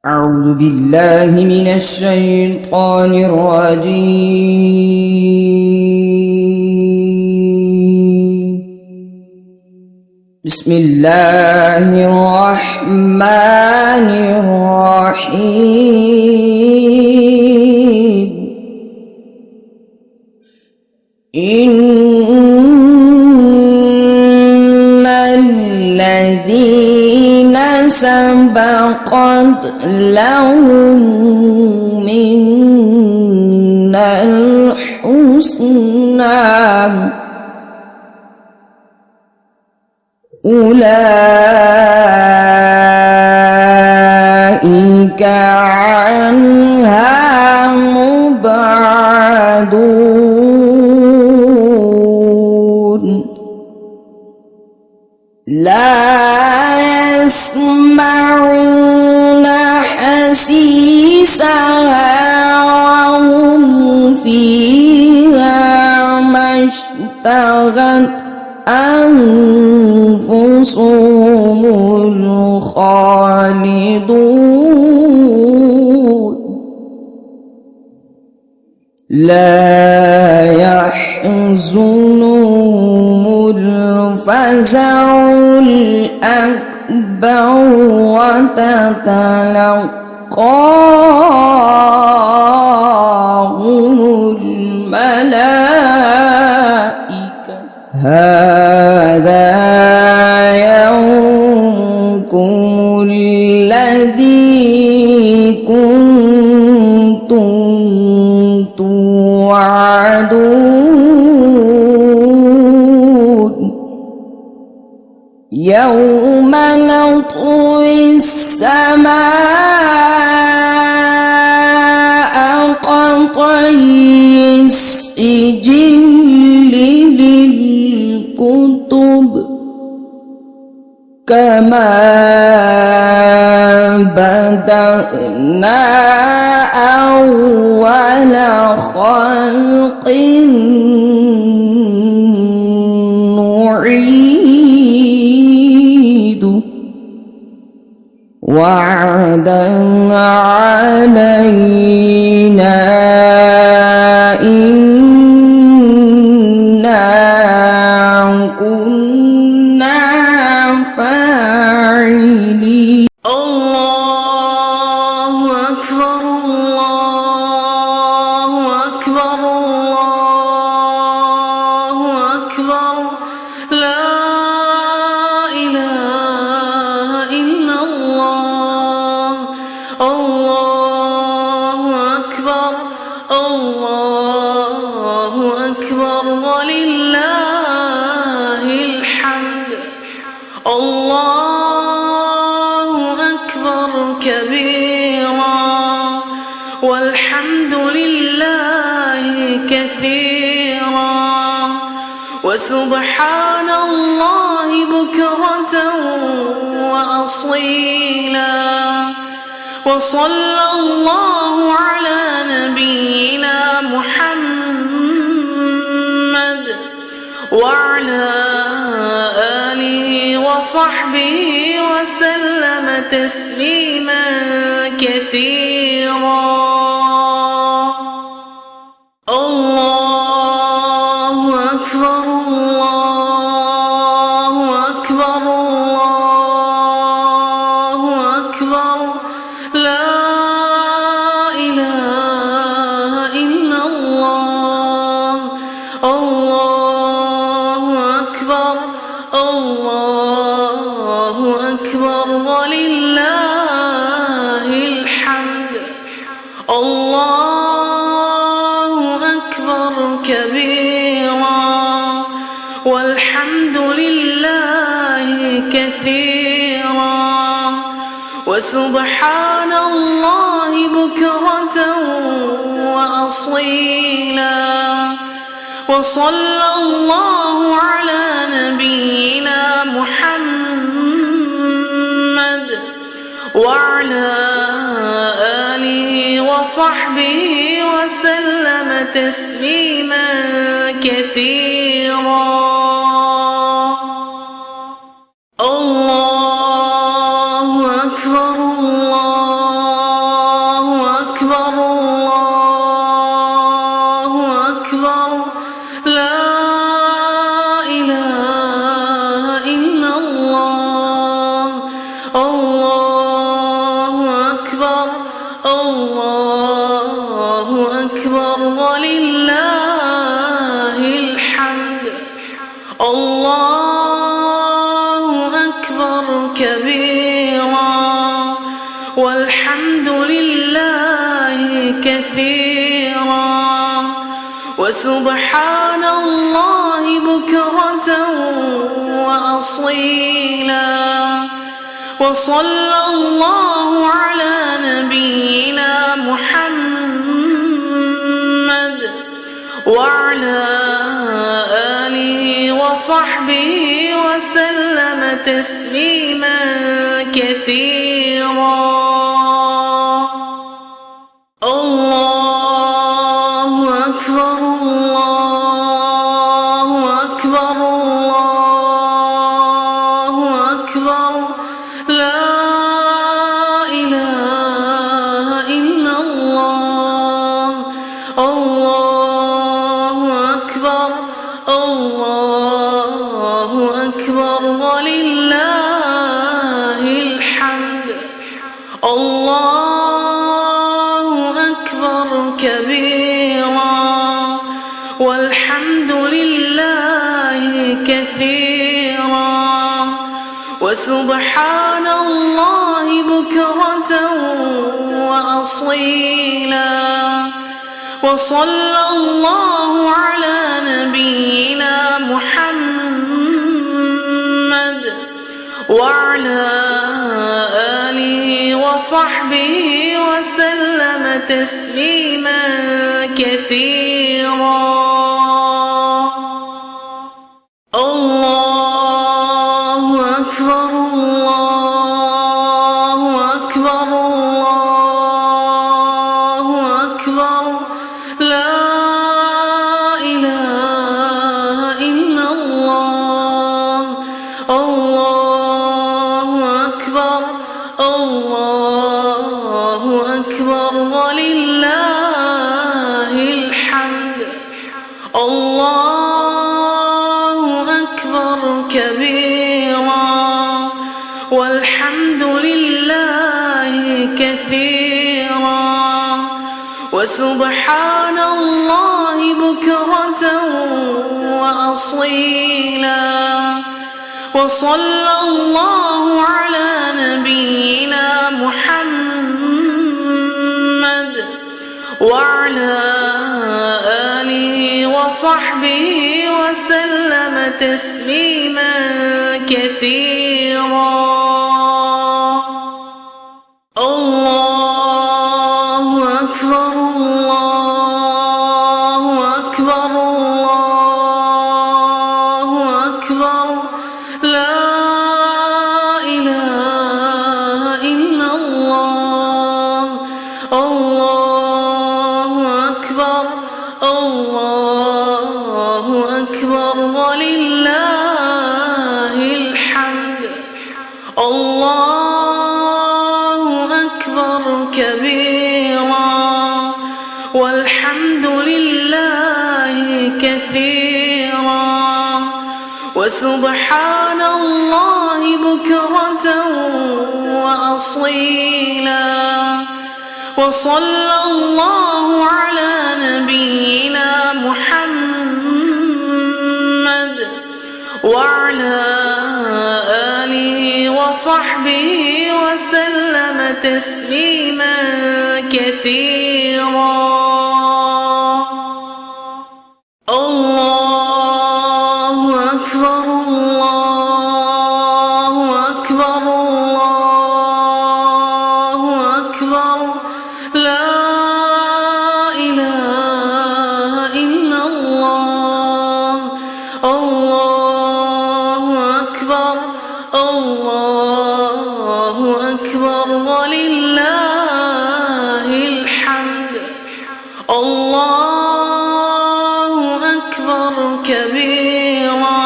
أعوذ بالله من الشيطان الرجيم. بسم الله الرحمن الرحيم. إن الذين سبقت لهم منا الحسنى أولئك عنها مبعدون لا يسمعون حسيسها وهم فيها ما اشتهت أنفسهم الخالدون لا يحزنهم الفزع الأكبر وتتلقاهم الملائكة هذا يومكم الذي كنتم توعدون يوم نطوي السماء كطي السجل للكتب كما بدأنا أول خلق نعيد وعدا علينا إنا كنا فاعلين الله أكبر الله أكبر الله أكبر لا إله إلا الله الله أكبر الله أكبر ولله الحمد الله أكبر كبيرا والحمد لله كثيرا وسبحان الله بكرة وأصيلا وصلى الله على نبينا محمد وعلى آله وصحبه وسلم تسليما كثيرا الله أكبر الله أكبر الله أكبر لا إله إلا الله الله أكبر الله أكبر ولله الحمد الله أكبر كبيرا والحمد لله كثيرا وسبحان الله بكرة وأصيلا وصلى الله على نبينا محمد وعلى آله وصحبه وسلم تسليما كثيرا الله أكبر الله الله أكبر الله أكبر ولله الحمد الله أكبر كبيرا والحمد لله كثيرا وسبحان الله بكرة وأصيلا وصلى الله على نبينا محمد وعلى آله وصحبه وسلم تسليما كثيرا الله أكبر الله أكبر الله أكبر لا إله إلا الله الله أكبر الله أكبر ولله الحمد الله أكبر كبيرا والحمد لله كثيرا وسبحان الله بكرة وأصيلا وصلى الله على نبينا محمد وعلى آله وصحبه وسلم تسليما كثيرا الله أكبر الله أكبر الله أكبر لا إله إلا الله الله أكبر الله أكبر ولله الحمد الله أكبر كبيرا والحمد لله كثيرا وسبحان الله بكرة وأصيلا وصلى الله على نبينا محمد وعلى آله وصحبه وسلم تسليما كثيرا الله أكبر الله أكبر الله أكبر لا إله إلا الله الله أكبر الله أكبر ولله الحمد الله أكبر كبيرا والحمد لله كثيرا وسبحان الله بكرة وأصيلا وصلى الله على نبينا محمد وعلى آله وصحبه وسلم تسليما كثيرا الله أكبر الله أكبر الله أكبر لا إله إلا الله الله أكبر الله أكبر ولله الحمد الله أكبر كبيرا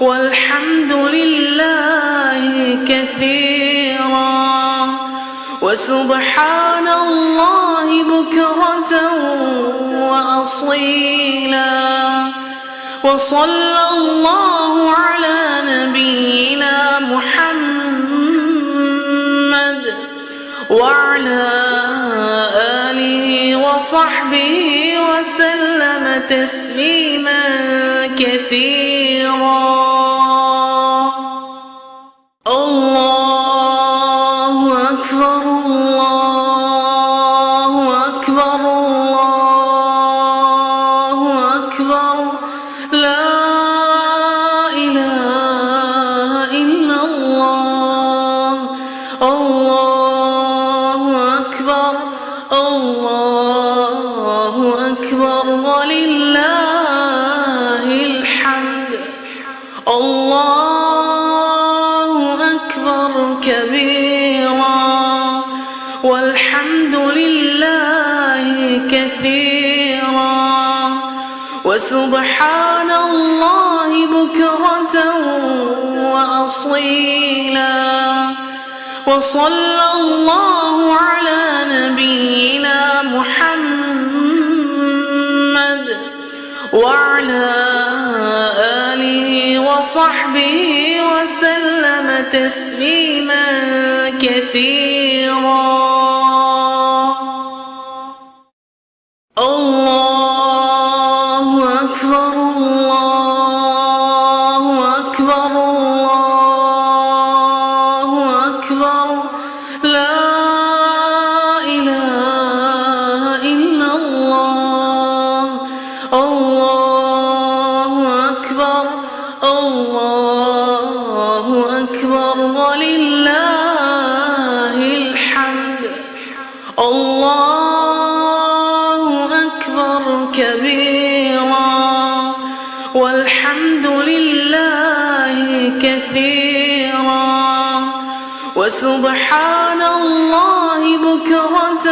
والحمد لله كثيرا وسبحان الله بكرة وأصيلا وصلى الله على نبينا محمد وعلى آله وصحبه وسلم تسليما كثيرا. الله أكبر الله أكبر الله أكبر لا إله إلا الله. الله أكبر الله أكبر ولله الحمد. الله أكبر كبيرا والحمد لله كثيرا وسبحان الله بكرة وأصيلا. وصلى الله على نبينا محمد وعلى آله وصحبه وسلم تسليما كثيرا. الله أكبر الله أكبر الله أكبر لا إله إلا الله. الله أكبر الله أكبر ولله الحمد. الله أكبر كبيرا والحمد لله كثيرا وسبحان الله بكرة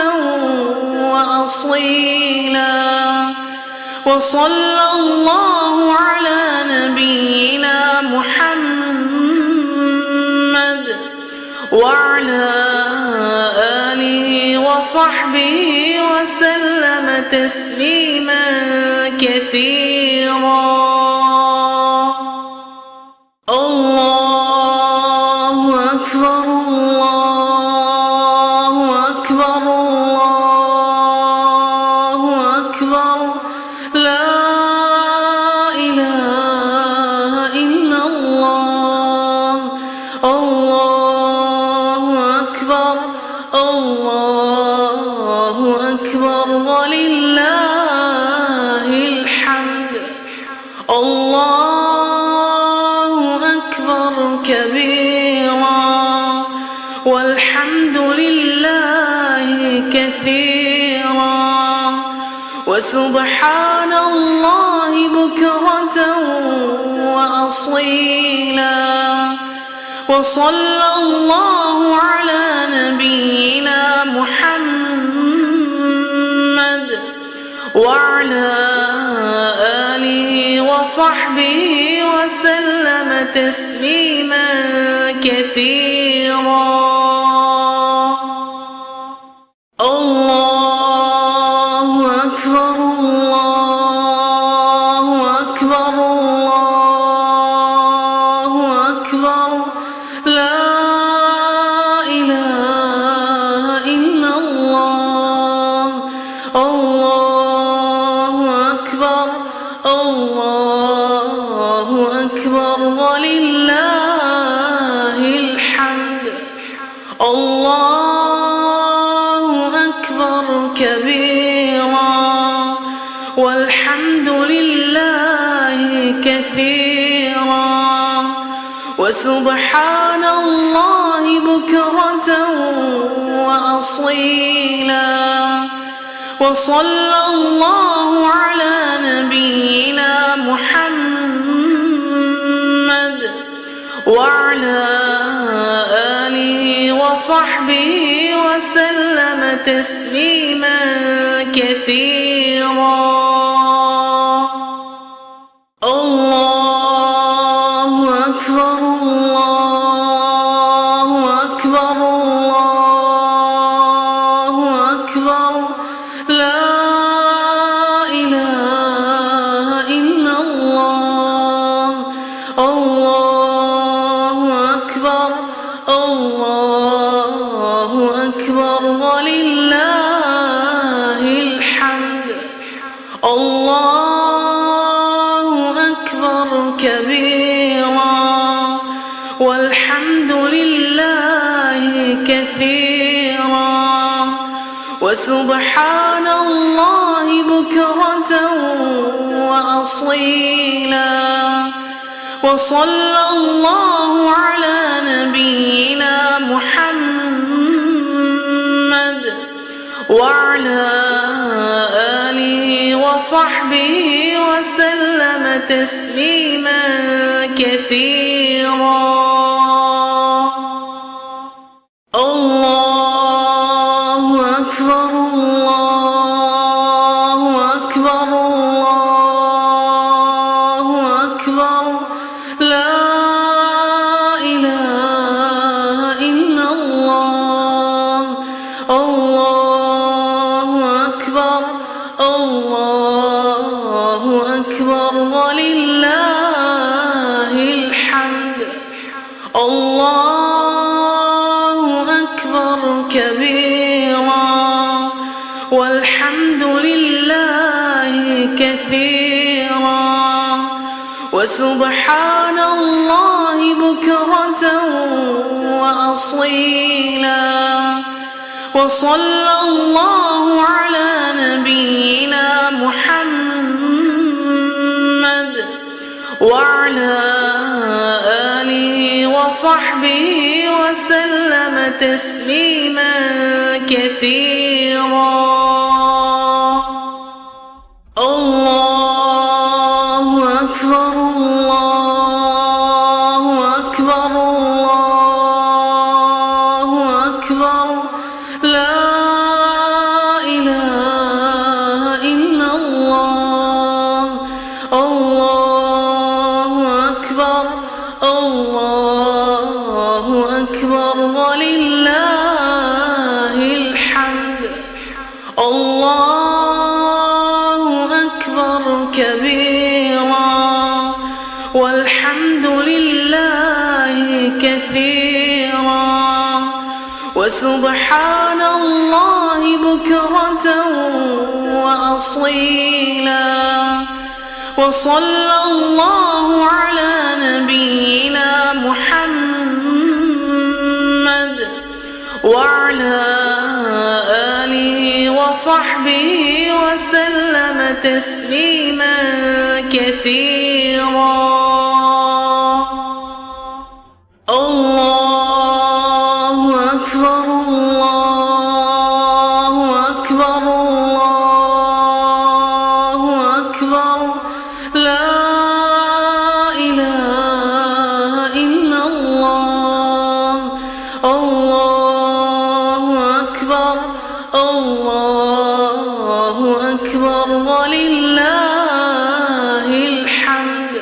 وأصيلا. وصلى الله على نبينا محمد وعلى آله وصحبه وسلم تسليما كثيرا. الله أكبر الله أكبر الله أكبر لا إله إلا الله. الله أكبر الله أكبر ولله الحمد. الله أكبر كبيرا والحمد لله كثيرا وسبحان الله بكرة وأصيلا. وصلى الله على نبينا محمد وعلى آله وصحبه وسلم تسليما كثيرا. الله أكبر الله أكبر الله أكبر لا إله إلا الله. الله أكبر الله أكبر ولله الحمد. الله أكبر كبيرا والحمد لله كثيرا وسبحان الله بكرة وأصيلا. وصلى الله على نبينا محمد وعلى آله وصحبه وسلم تسليما كثيرا. الله أكبر الله أكبر الله أكبر لا إله إلا الله. الله أكبر الله أكبر كثيرا وسبحان الله بكرة وأصيلا وصلى الله على نبينا محمد وعلى آله وصحبه وسلم تسليما كثيرا. الله أكبر الله أكبر الله أكبر لا إله إلا الله. الله أكبر الله أكبر ولله الحمد. الله أكبر كبيرا والحمد لله كثيرا وسبحان الله بكرة وأصيلا وصلى الله على نبينا محمد وعلى آله وصحبه وسلم تسليما كثيرا. الله أكبر الله أكبر الله أكبر لا إله إلا الله. الله أكبر الله أكبر ولله الحمد. الله أكبر كبيرا والحمد لله كثيرا وسبحان الله بكرة وأصيلا وصلى الله على نبينا محمد وعلى آله وصحبه وسلم تسليما كثيرا. الله أكبر الله أكبر الله أكبر لا إله إلا الله. الله أكبر الله أكبر ولله الحمد.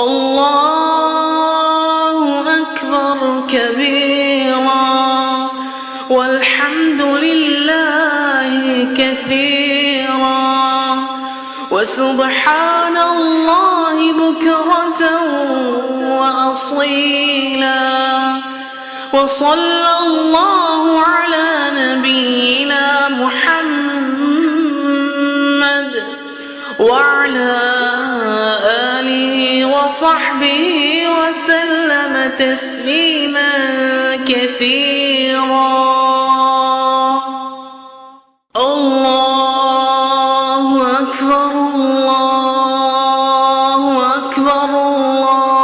الله أكبر كبيرا والحمد لله كثيرا وسبحان الله بكرة وأصيلا وصلى الله على نبينا محمد وعلى آله وصحبه وسلم تسليما كثيرا. الله أكبر الله أكبر الله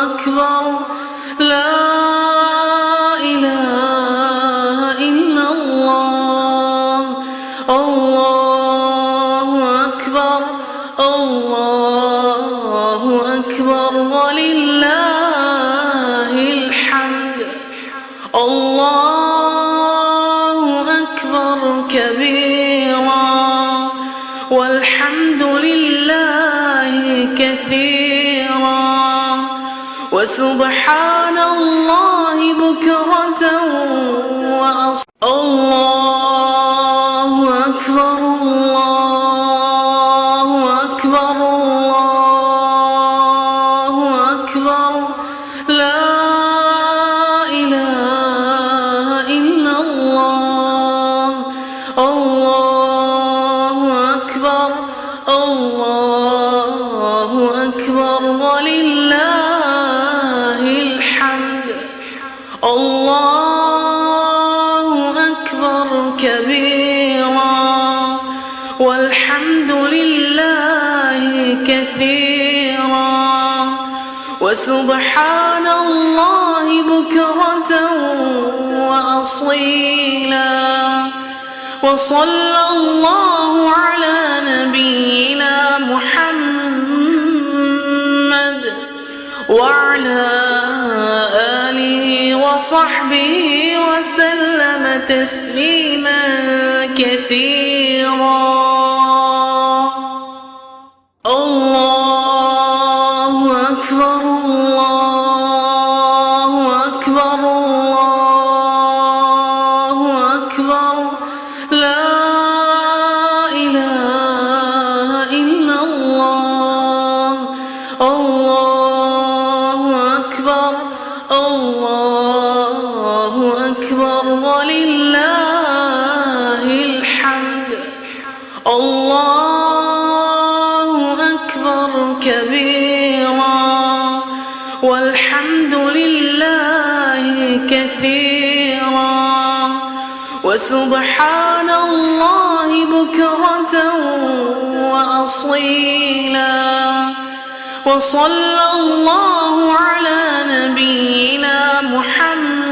أكبر لا إله إلا الله. الله أكبر الله أكبر ولله الحمد. الله أكبر كبيرا والحمد لله كثيرا وسبحان الله بكرة وأصيلا. الله أكبر الله أكبر الله أكبر لا إله إلا الله. الله أكبر الله أكبر ولله الحمد. الله أكبر كبيرا والحمد لله كثيرا وسبحان الله بكرة وأصيلا وصلى الله على نبينا محمد وعلى آله وصحبه وسلم تسليما كثيرا. الله أكبر الله أكبر الله أكبر لا إله إلا الله. الله أكبر الله أكبر ولله الحمد. الله أكبر كبيرا والحمد لله كثيرا وسبحان الله بكرة وأصيلا وصلى الله على نبينا محمد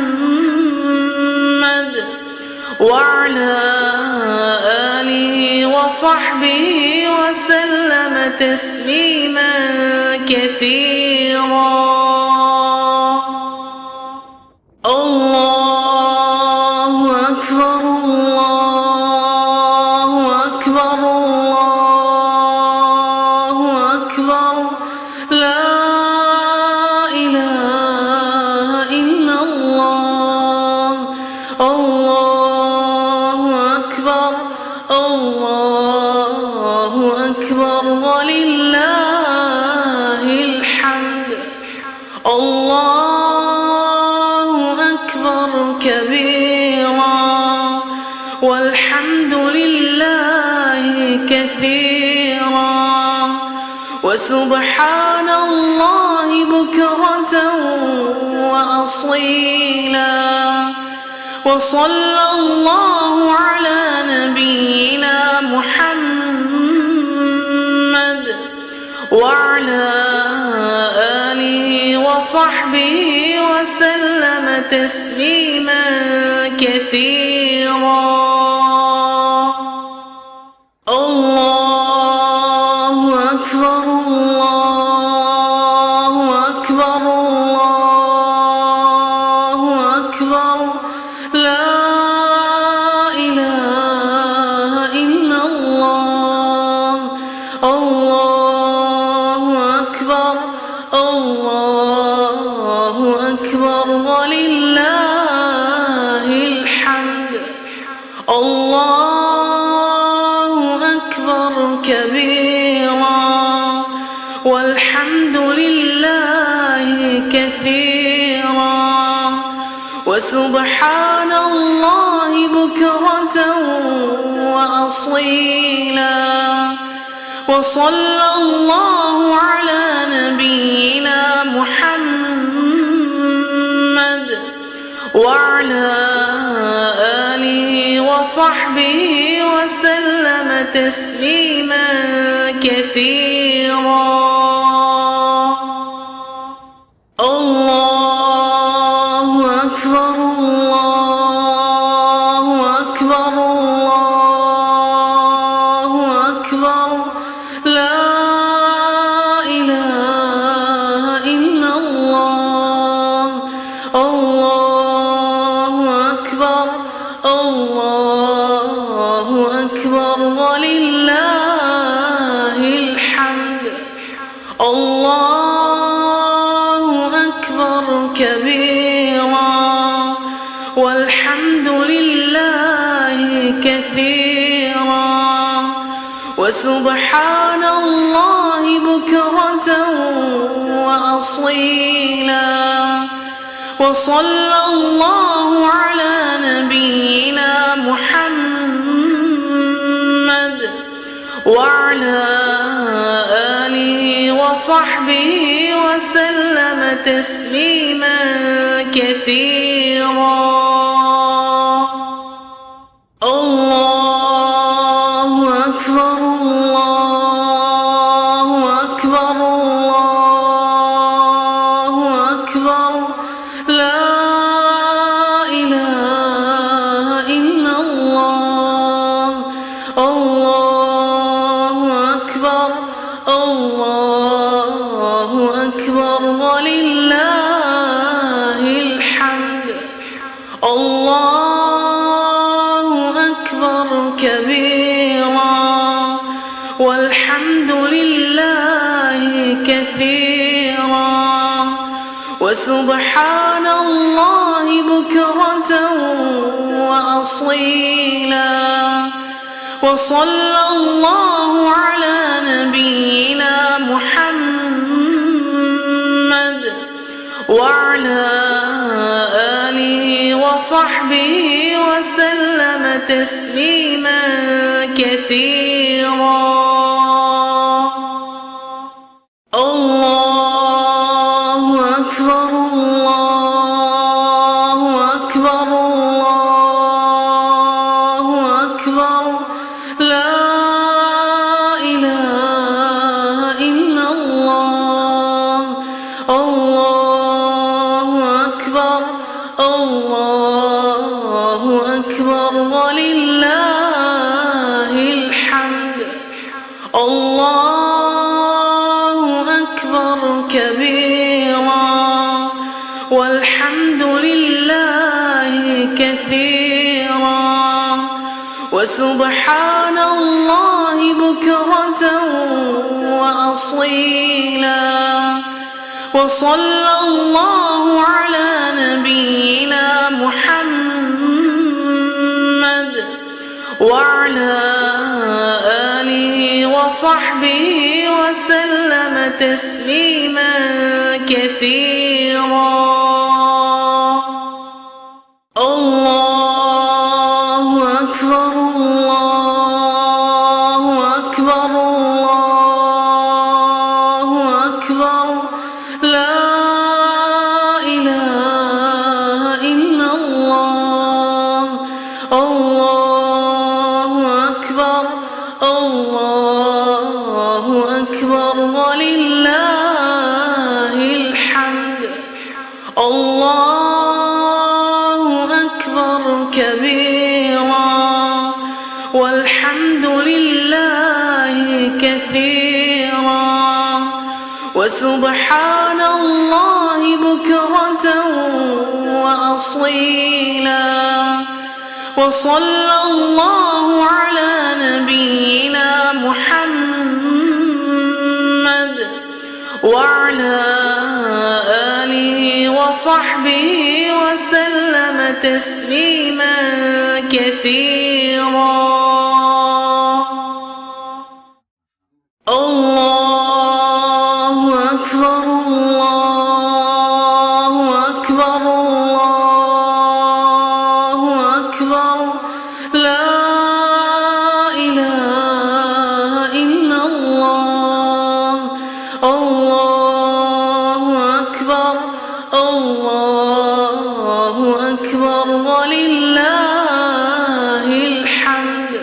وعلى آله وصحبه وسلم تسليما كثيرا. الله أكبر الله أكبر الله أكبر لا إله إلا الله. الله أكبر الله أكبر ولله الحمد. الله أكبر كبيرا والحمد لله كثيرا وسبحان الله بكرة وأصيلا وصلى الله على نبينا محمد وعلى آله وصحبه وسلم تسليما كثيرا. الله أكبر الله أكبر الله أكبر لا إله إلا الله. الله أكبر الله أكبر ولله الحمد. الله أكبر كبيرا والحمد لله كثيرا وسبحان الله بكرة وأصيلا وصلى الله على نبينا محمد وعلى آله وصحبه وسلم تسليما كثيرا. الله أكبر الله أكبر الله أكبر لا إله إلا الله. الله أكبر الله أكبر ولله الحمد. الله أكبر كبيرا والحمد لله كثيرا وسبحان الله بكرة وأصيلا وصلى الله على نبينا محمد وعلى آله وصحبه وسلم تسليما كثيرا. الله أكبر كبيرا والحمد لله كثيرا وسبحان الله بكرة وأصيلا وصلى الله على نبينا محمد وعلى آله وصحبه وسلم تسليما كثيرا الله أكبر الله أكبر الله أكبر لا إله إلا الله الله أكبر الله أكبر ولله الحمد الله أكبر كبيرا والحمد لله كثيرا وسبحان الله بكرة وأصيلا وصلى الله على نبينا محمد وعلى آله وصحبه وسلم تسليما كثيرا الله أكبر الله أكبر الله أكبر لا إله إلا الله الله أكبر الله أكبر ولله الحمد الله أكبر كبيرا والحمد لله كثيرا وسبحان الله بكرة وأصيلا وصلى الله على نبينا محمد وعلى آله وصحبه وسلم تسليما كثيرا الله أكبر الله أكبر الله أكبر لا إله إلا الله الله أكبر الله أكبر ولله الحمد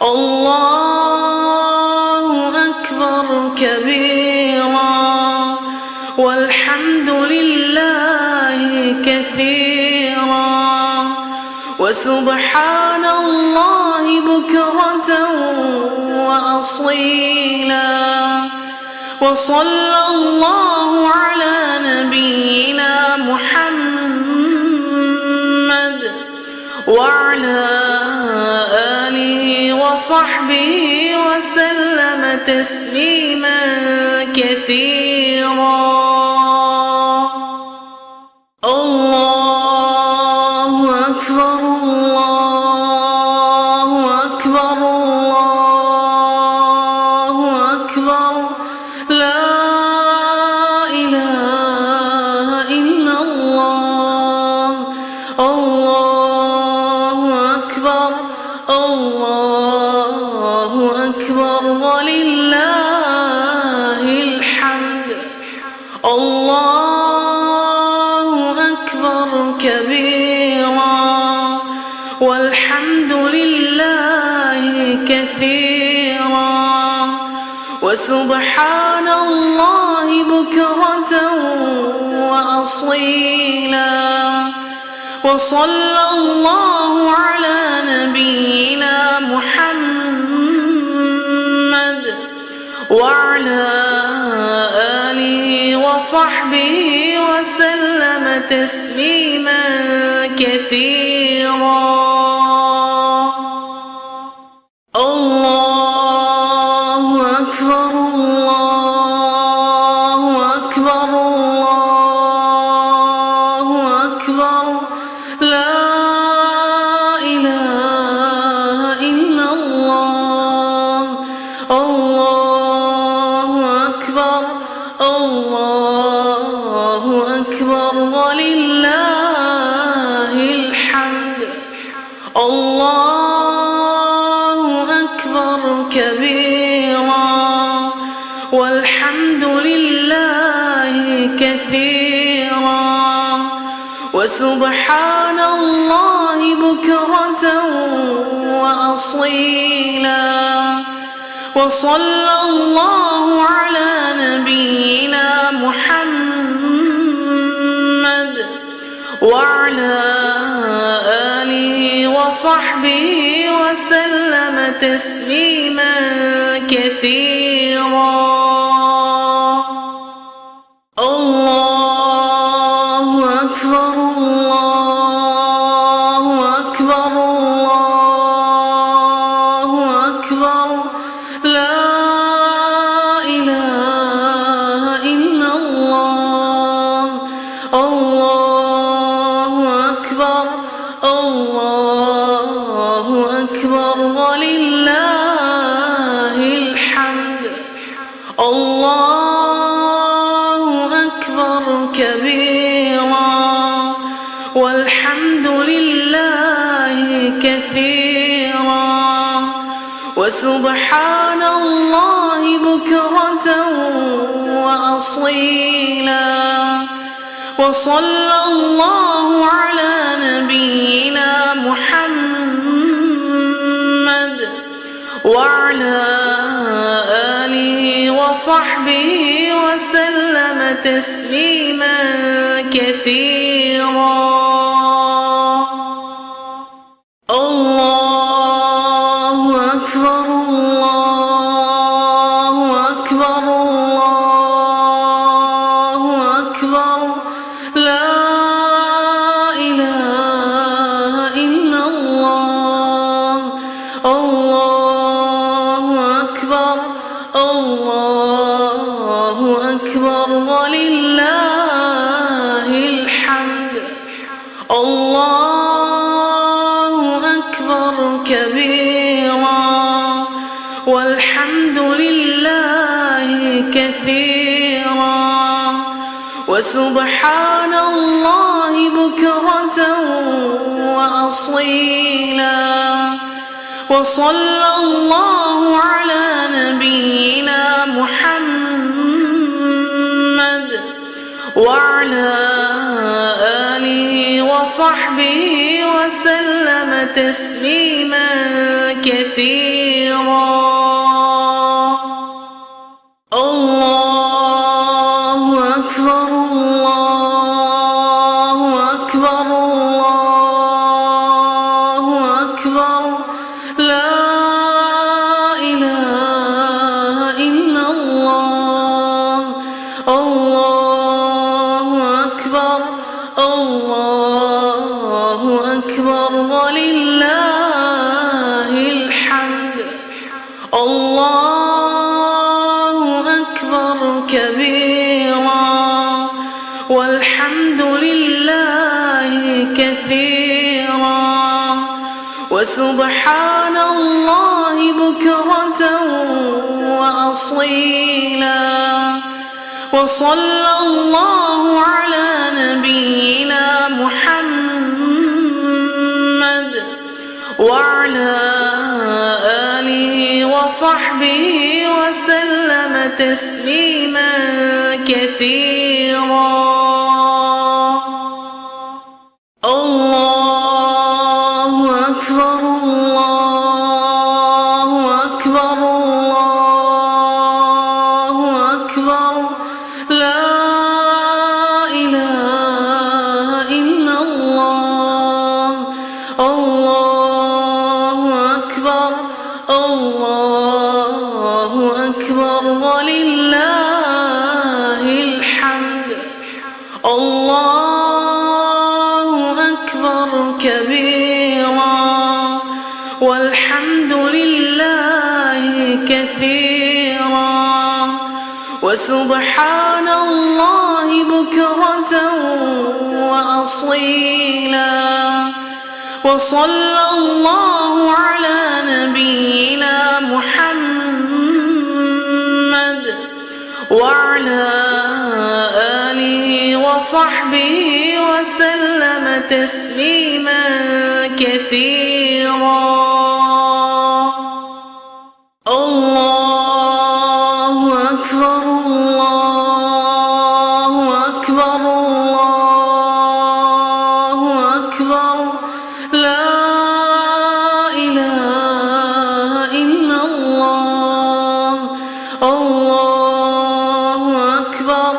الله أكبر كبيرا والحمد لله كثيرا وسبحان الله بكرة وأصيلا وصلى الله على نبينا محمد وعلى آله وصحبه وسلم تسليما كثيرا الله أكبر الله أكبر الله أكبر لا إله إلا الله الله أكبر الله أكبر ولله الحمد الله أكبر كبيرا والحمد لله كثيرا وسبحان الله بكرة وأصيلا وصلى الله على نبينا محمد وعلى آله وصحبه وسلم تسليما كثيرا. أكبر لا إله إلا الله الله أكبر الله أكبر ولله الحمد الله أكبر كبيرا والحمد لله كثيرا وسبحان الله بكرة وأصيلا وصلى الله على نبينا محمد وعلى آله وصحبه وسلم تسليما كثيرا الله أكبر الله أكبر الله أكبر لا إله إلا الله الله أكبر الله أكبر ولله الحمد الله أكبر كبيرا والحمد لله كثيرا وسبحان الله بكرة وأصيلا وصلى الله على نبينا محمد وعلى آله وصحبه وسلم تسليما كثيرا الله أكبر الله أكبر الله أكبر لا إله إلا الله الله أكبر الله أكبر ولله الحمد الله أكبر كبيرا والحمد لله كثيرا وسبحان الله بكرة وأصيلا وصلى الله على نبينا محمد وعلى آله وصحبه وسلم تسليما كثيرا الله أكبر الله أكبر الله أكبر لا إله إلا الله الله أكبر الله أكبر ولله الحمد الله أكبر كبيرا والحمد لله كثيرا وسبحان الله بكرة وأصيلا وصلى الله على نبينا محمد وعلى آله وصحبه وسلم تسليما كثيرا الله أكبر الله أكبر الله أكبر لا إله إلا الله الله أكبر الله أكبر ولله الحمد الله أكبر كبيرا والحمد لله كثيرا وسبحان الله بكرة وأصيلا وصلى الله على نبينا محمد وعلى آله وصحبه وسلم تسليما كثيرا. الله أكبر الله أكبر الله أكبر لا إله إلا الله. الله أكبر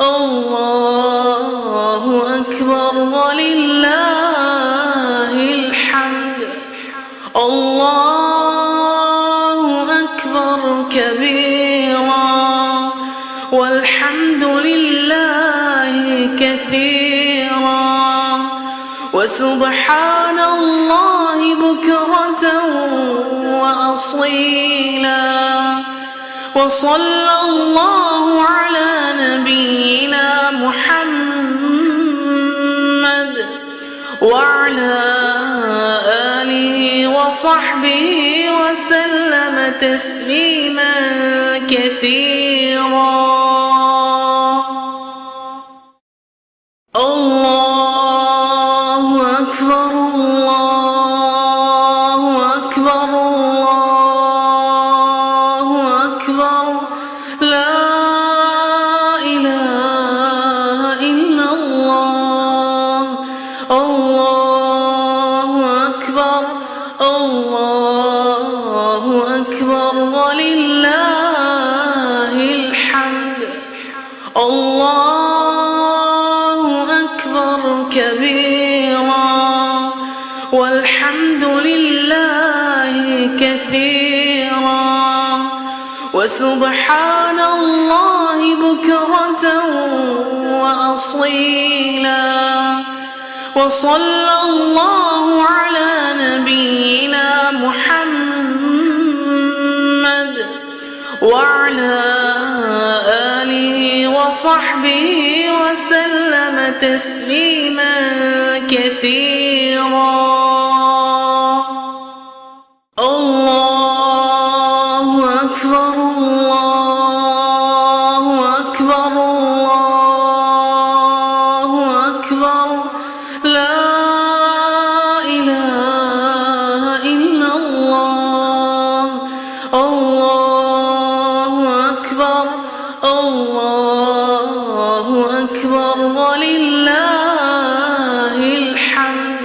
الله أكبر ولله الحمد. الله أكبر كبيرا والحمد لله كثيرا وسبحان الله بكرة وأصيلا وصلى الله على نبينا محمد وعلى آله وصحبه وسلم تسليما كثيرا. الله أكبر الله أكبر الله أكبر لا إله إلا الله. الله أكبر الله أكبر ولله الحمد. الله أكبر كبيرا والحمد لله كثيرا وسبحان الله بكرة وأصيلا وصلى الله على نبينا محمد وعلى آله وصحبه وسلم تسليما كثيرا. الله أكبر الله أكبر الله أكبر لا إله إلا الله. الله أكبر الله أكبر ولله الحمد.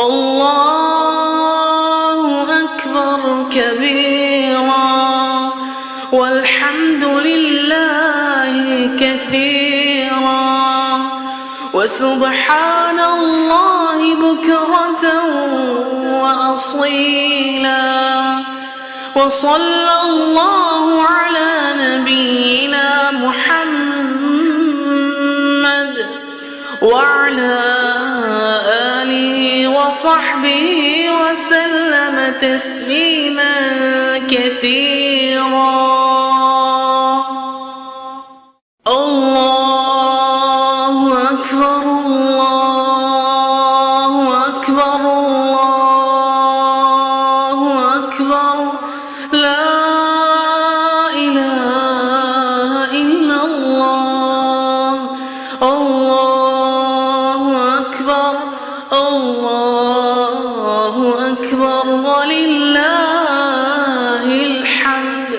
الله أكبر كبيرا والحمد لله كثيرا وسبحان الله بكرة وأصيلا وصلى الله على نبينا محمد وعلى آله وصحبه وسلم تسليما كثيرا. الله أكبر الله أكبر الله أكبر لا إله إلا الله. الله أكبر الله أكبر ولله الحمد.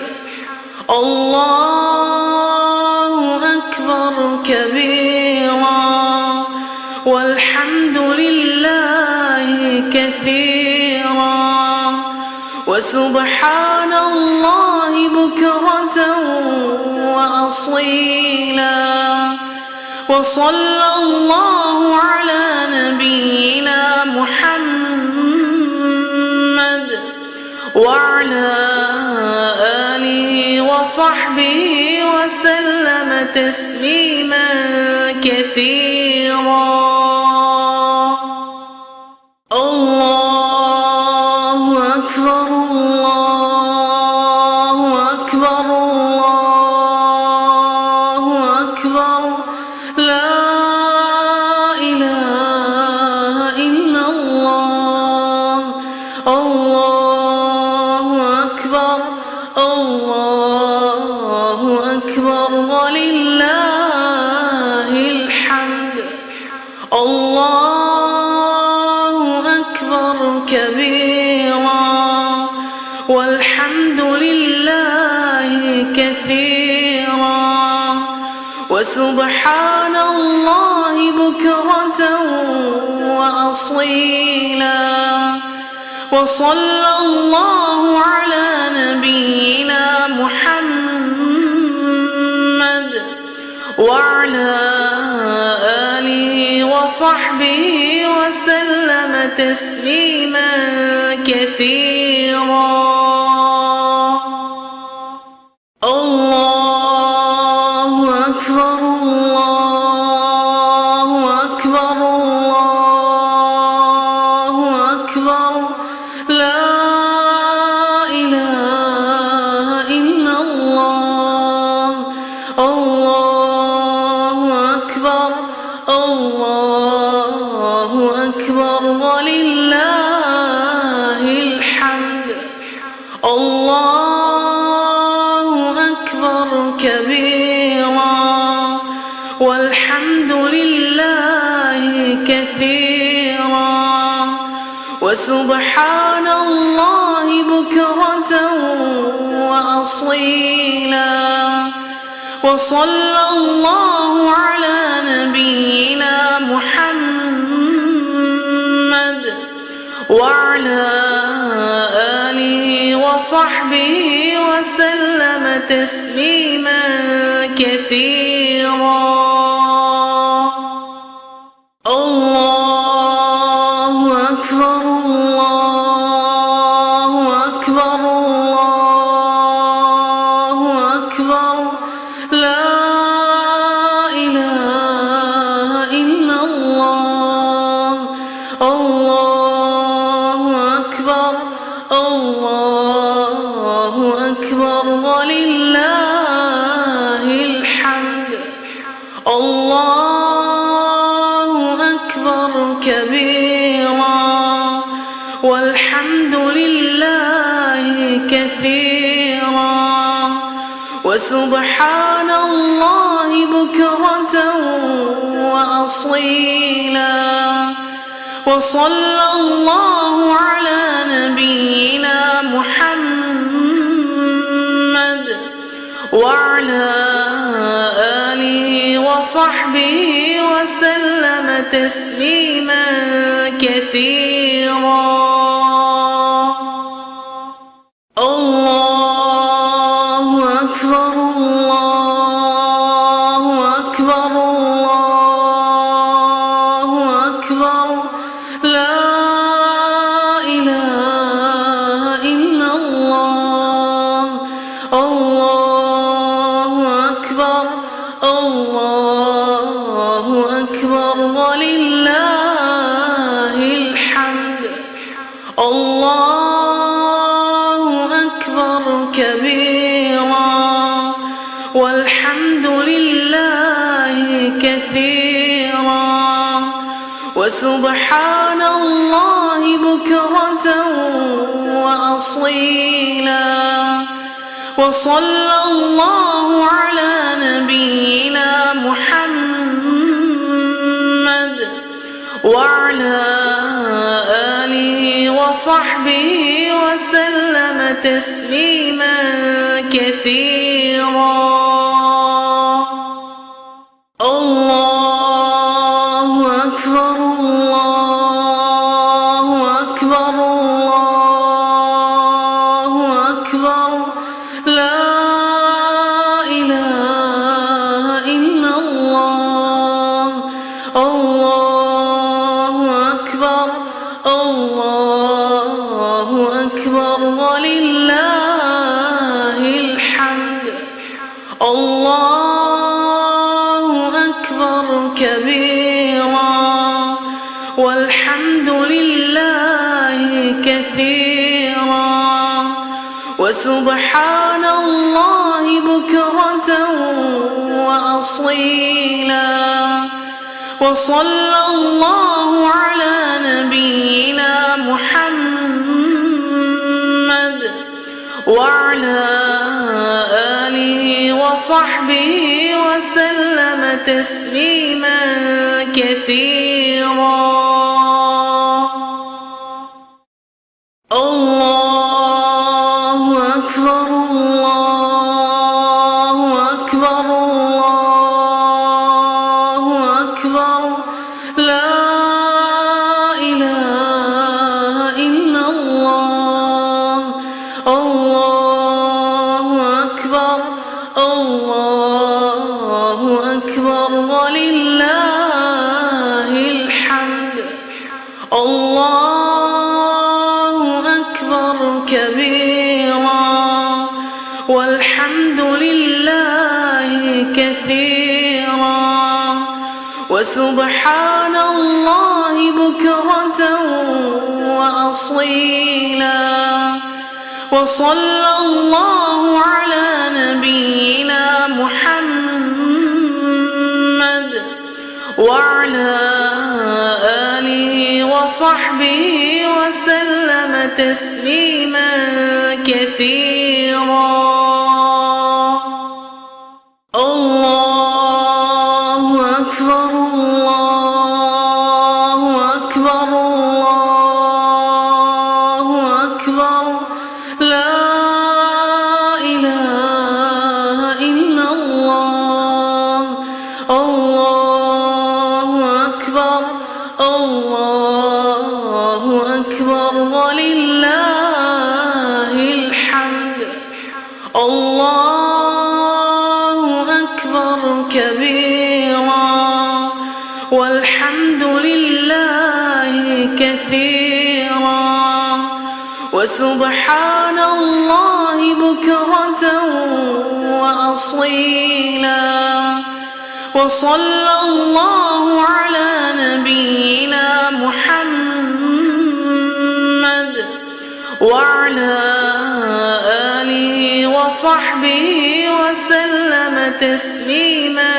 الله أكبر كبيرا والحمد لله كثيرا وسبحان الله بكرة وأصيلا وصلى الله على نبينا محمد وعلى آله وصحبه وسلم تسليما كثيرا. الله أكبر الله أكبر الله أكبر كبيرا والحمد لله كثيرا وسبحان الله بكرة وأصيلا وصلى الله على نبينا محمد وعلى آله وصحبه وسلم تسليما كثيرا الله أكبر الله أكبر الله أكبر لا إله إلا الله الله أكبر الله أكبر ولله الحمد الله أكبر كبيرا والحمد لله كثيرا وسبحان الله بكرة وأصيلا وصلى الله على نبينا محمد وعلى آله وصحبه وسلم تسليما كثيرا الله أكبر الله أكبر الله أكبر لا إله إلا الله الله أكبر الله أكبر ولله الحمد الله أكبر كبيرا والحمد لله كثيرا وسبحان الله بكرة وأصيلا وصلى الله على نبينا محمد وعلى آله وصحبه وسلم تسليما كثيرا الله أكبر الله أكبر الله أكبر لا إله إلا الله الله أكبر الله أكبر ولله الحمد الله أكبر كبيرا والحمد لله كثيرا وسبحان الله بكرة وأصيلا وصلى الله على نبينا محمد وعلى آله وصحبه وسلم تسليما كثيرا الله أكبر الله أكبر الله أكبر لا إله إلا الله الله أكبر الله أكبر ولله الحمد الله أكبر كبيرا والحمد لله كثيرا وسبحان الله بكرة وأصيلا وصلى الله على نبينا محمد وعلى آله وصحبه وسلم تسليما كثيرا الله أكبر كبيرا والحمد لله كثيرا وسبحان الله بكرة وأصيلا وصلى الله على نبينا محمد وعلى آله وصحبه وسلم تسليما كثيرا. الله أكبر الله أكبر الله أكبر لا إله إلا الله. الله أكبر الله أكبر ولله الحمد. الله أكبر كبيرا والحمد لله كثيرا وسبحان الله بكرة وأصيلا وصلى الله على نبينا محمد وعلى آله وصحبه وسلم تسليما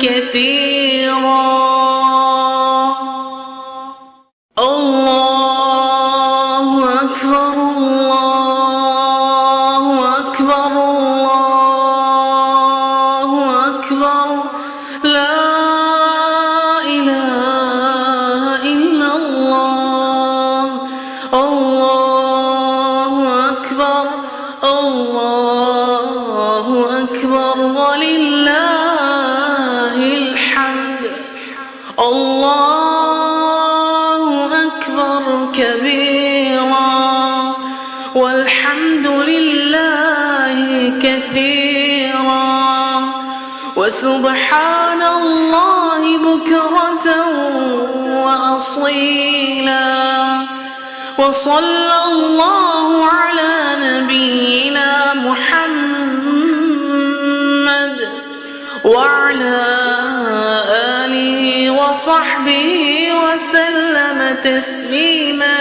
كثيرا. الله أكبر الله أكبر الله أكبر لا إله إلا الله. الله أكبر الله أكبر ولله الحمد. الله أكبر كبيرا والحمد لله كثيرا وسبحان الله بكرة وأصيلا وصلى الله على نبينا محمد وعلى آله وصحبه وسلم تسليما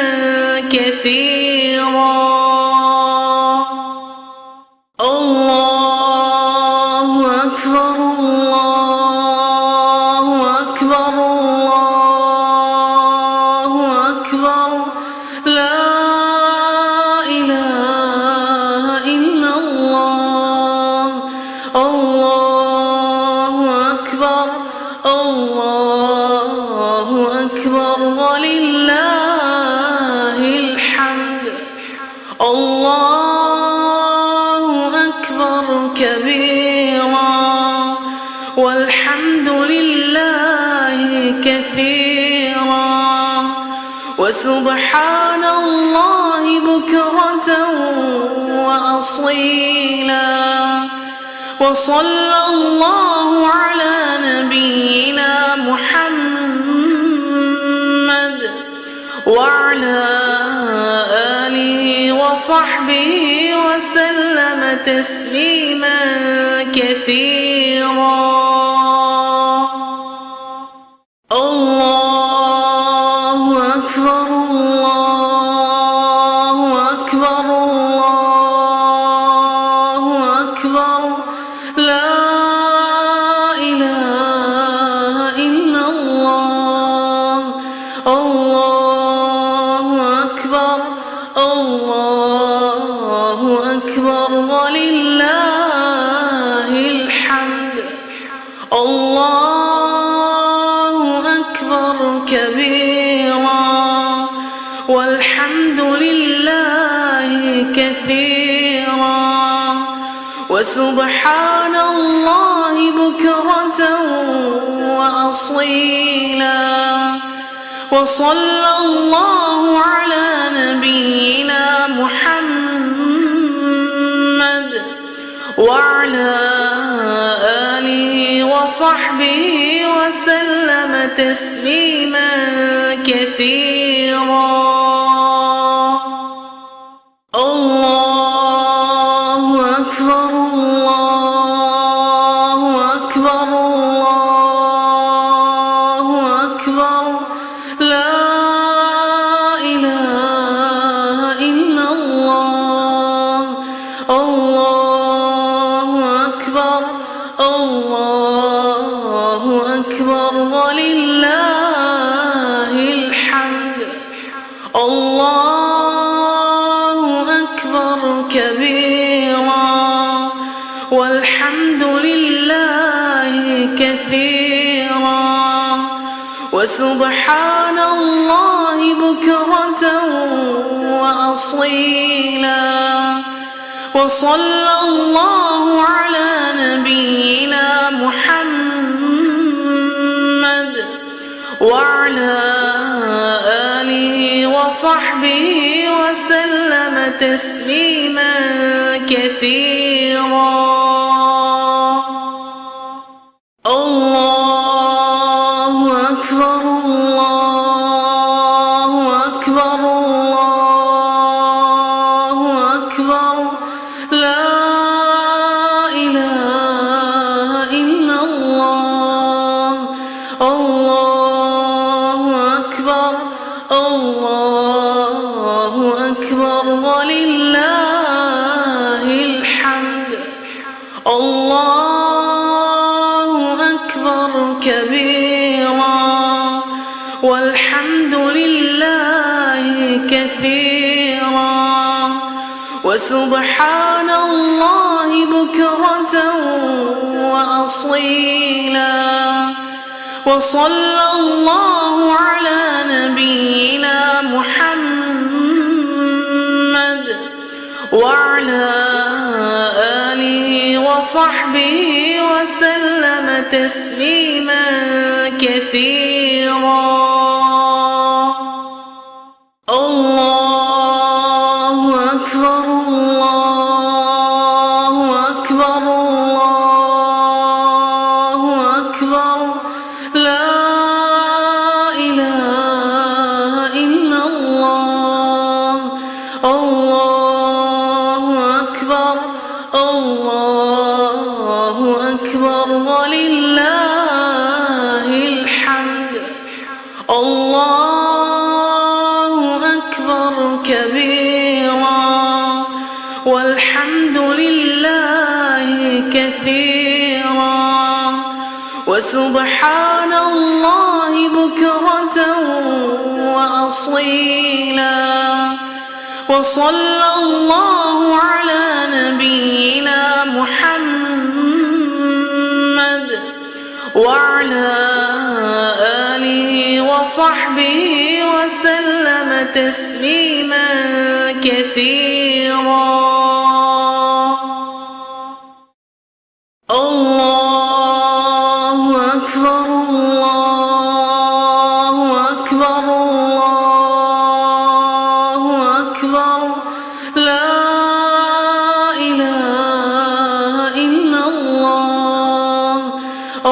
كثيرا. الله أكبر الله أكبر الله أكبر لا إله إلا الله. الله أكبر الله أكبر ولله الحمد. الله أكبر كبيرا والحمد لله كثيرا وسبحان الله بكرة وأصيلا وصلى الله على نبينا محمد وعلى آله وصحبه وسلم تسليما كثيرا. الله أكبر الله أكبر الله أكبر لا إله إلا الله. الله أكبر الله أكبر ولله الحمد. الله أكبر كبيرا والحمد لله كثيرا وسبحان الله بكرة وأصيلا وصلى الله على نبينا محمد وعلى آله وصحبه وصحبه وسلم تسليما كثيرا. الله أكبر الله أكبر الله أكبر لا إله إلا الله. الله أكبر الله أكبر ولله الحمد. الله أكبر كبيرا والحمد لله كثيرا وسبحان الله بكرة وأصيلا. وصلى الله على نبينا محمد وعلى آله وصحبه وسلم تسليما كثيرا. الله أكبر الله أكبر الله أكبر لا إله إلا الله. الله أكبر الله أكبر ولله الحمد. الله أكبر كبيرا والحمد لله كثيرا وسبحان الله بكرة وأصيلا. وصلى الله على نبينا محمد وعلى آله وصحبه وسلم تسليما كثيرا. الله أكبر الله أكبر الله أكبر لا إله إلا الله. الله أكبر الله أكبر ولله الحمد. الله أكبر كبيرا والحمد لله كثيرا وسبحان الله بكرة وأصيلا. وصلى الله على نبينا محمد وعلى آله وصحبه وسلم تسليما كثيرا. الله أكبر الله أكبر الله أكبر لا إله إلا الله.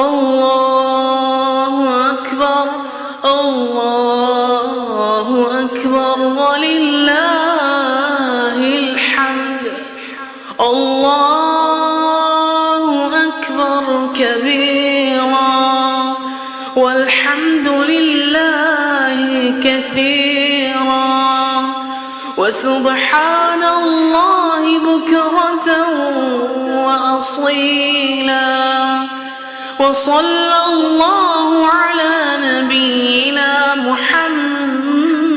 الله أكبر الله أكبر ولله الحمد. الله أكبر كبيرا والحمد لله كثيرا وسبحان الله بكرة وأصيلا. وصلى الله على نبينا محمد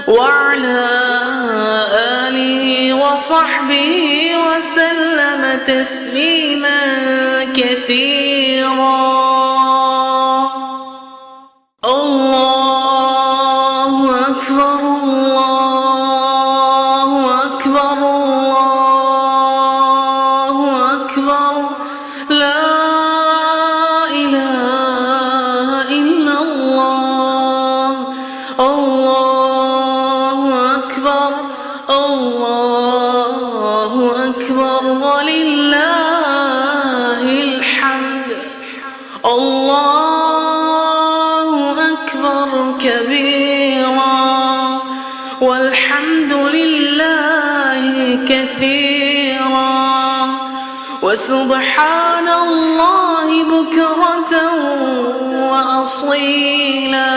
وعلى آله وصحبه وسلم تسليما كثيرا. الله أكبر الله أكبر الله أكبر لا إله إلا الله. الله أكبر الله أكبر ولله الحمد. والحمد لله كثيرا وسبحان الله بكرة وأصيلا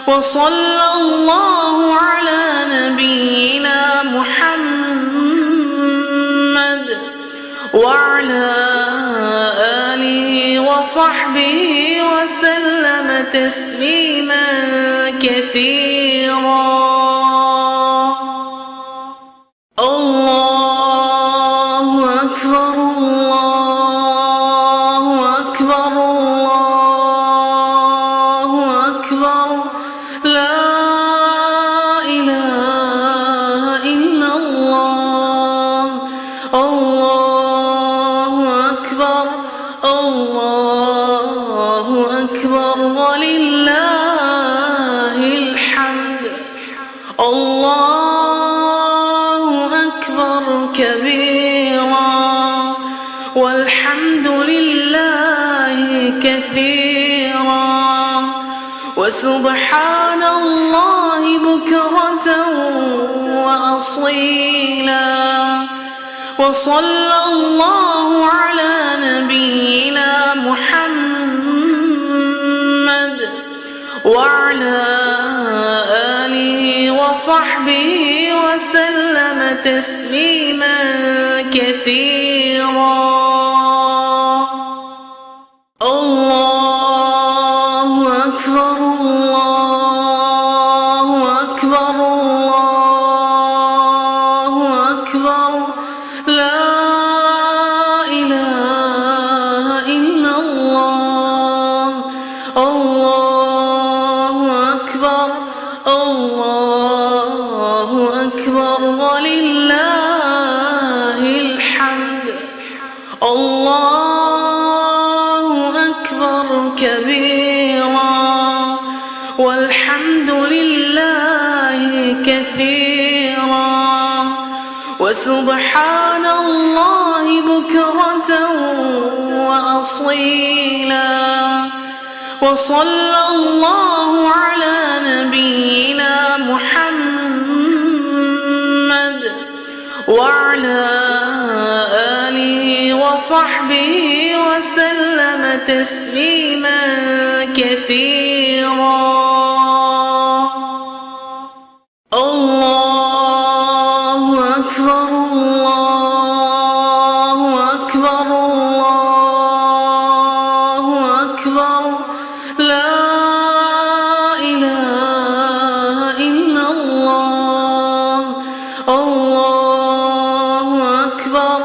وصلى الله على نبينا محمد وعلى آله وصحبه وسلم تسليما كثيرا. الله أكبر الله أكبر الله أكبر لا إله إلا الله. الله أكبر الله أكبر ولله الحمد. الله أكبر كبيرا والحمد لله كثيرا وسبحان الله بكرة وأصيلا وصلى الله على نبينا محمد وعلى آله وصحبه وسلم تسليما كثيرا. الله أكبر الله أكبر الله أكبر لا إله إلا الله. الله أكبر الله أكبر ولله الحمد. الله أكبر كبيرا والحمد لله كثيرا وسبحان الله بكرة وأصيلا وصلى الله على نبينا محمد وعلى آله وصحبه وسلم تسليما كثيرا. الله أكبر الله أكبر الله أكبر لا إله إلا الله. الله أكبر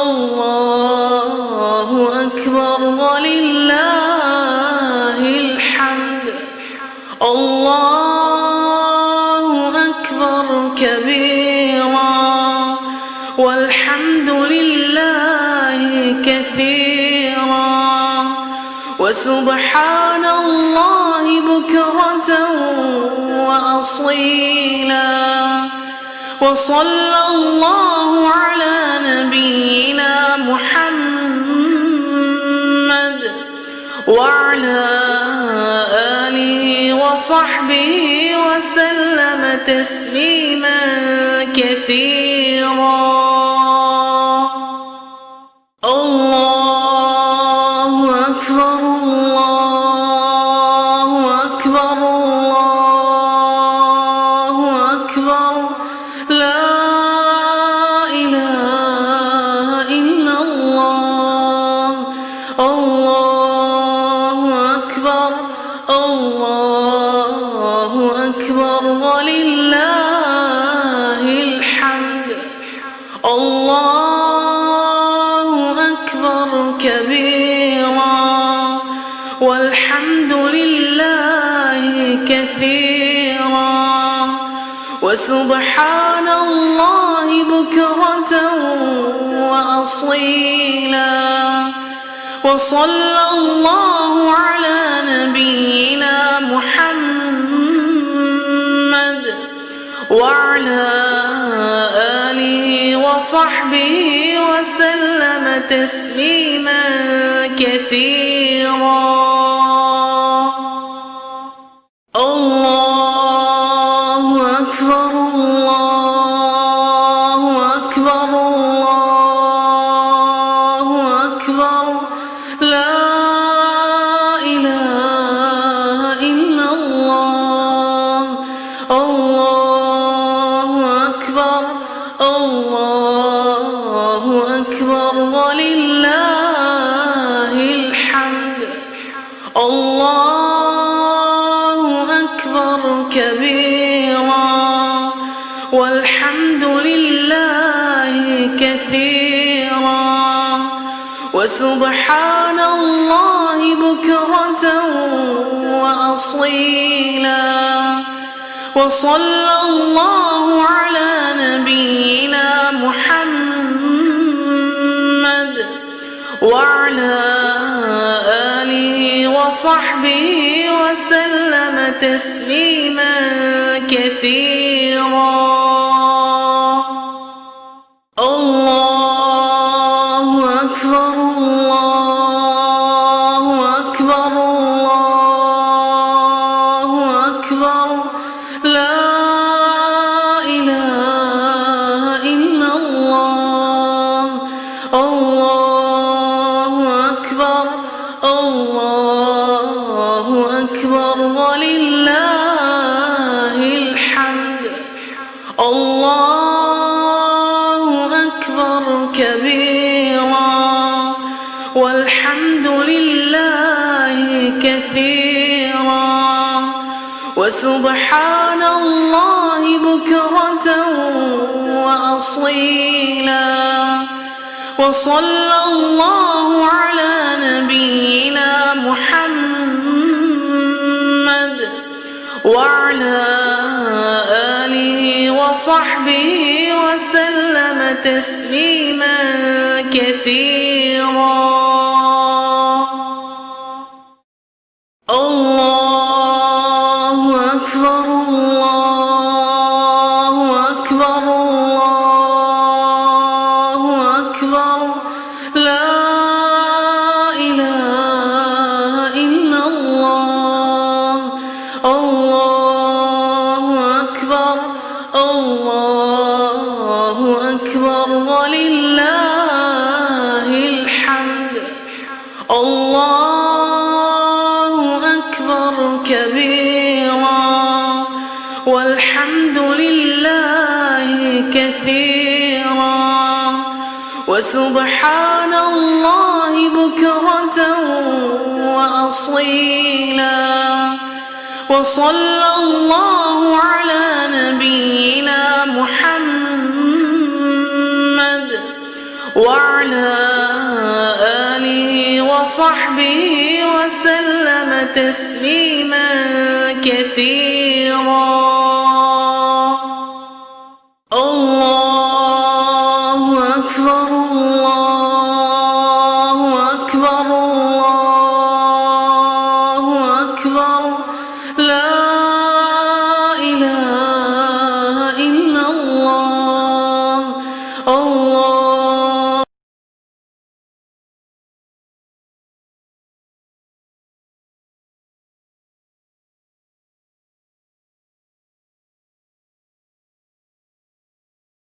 الله أكبر ولله الحمد. الله أكبر كبيرا والحمد لله كثيرا وسبحان الله بكرة وأصيلا وصلى الله على نبينا محمد وعلى آله وصحبه وسلم تسليما كثيرا. الله أكبر الله أكبر الله أكبر لا إله إلا الله. الله أكبر الله أكبر ولله الحمد. الله أكبر كبيرا والحمد لله كثيرا وسبحان الله بكرة وأصيلا وصلى الله على نبينا محمد وعلى آله وصحبه وسلم تسليما كثيرا. الله أكبر الله الله أكبر الله أكبر ولله الحمد الله أكبر كبيرا والحمد لله كثيرا وسبحان الله بكرة وأصيلا وصلى الله على نبينا محمد وعلى آله وصحبه وسلم تسليما كثيرا الله أكبر الله أكبر الله أكبر لا إله إلا الله الله أكبر الله أكبر ولله الحمد الله أكبر كبيرا والحمد لله كثيرا وسبحان الله بكرة وأصيلا وصلى الله على نبينا محمد وعلى آله وصحبه وسلم تسليما كثيرا الله أكبر الله أكبر الله أكبر لا إله إلا الله الله أكبر الله أكبر ولله الحمد الله أكبر كبيرا والحمد لله كثيرا وسبحان الله بكرة وأصيلا وصلى الله على نبينا محمد وعلى آله وصحبه وسلم تسليما كثيرا الله أكبر الله أكبر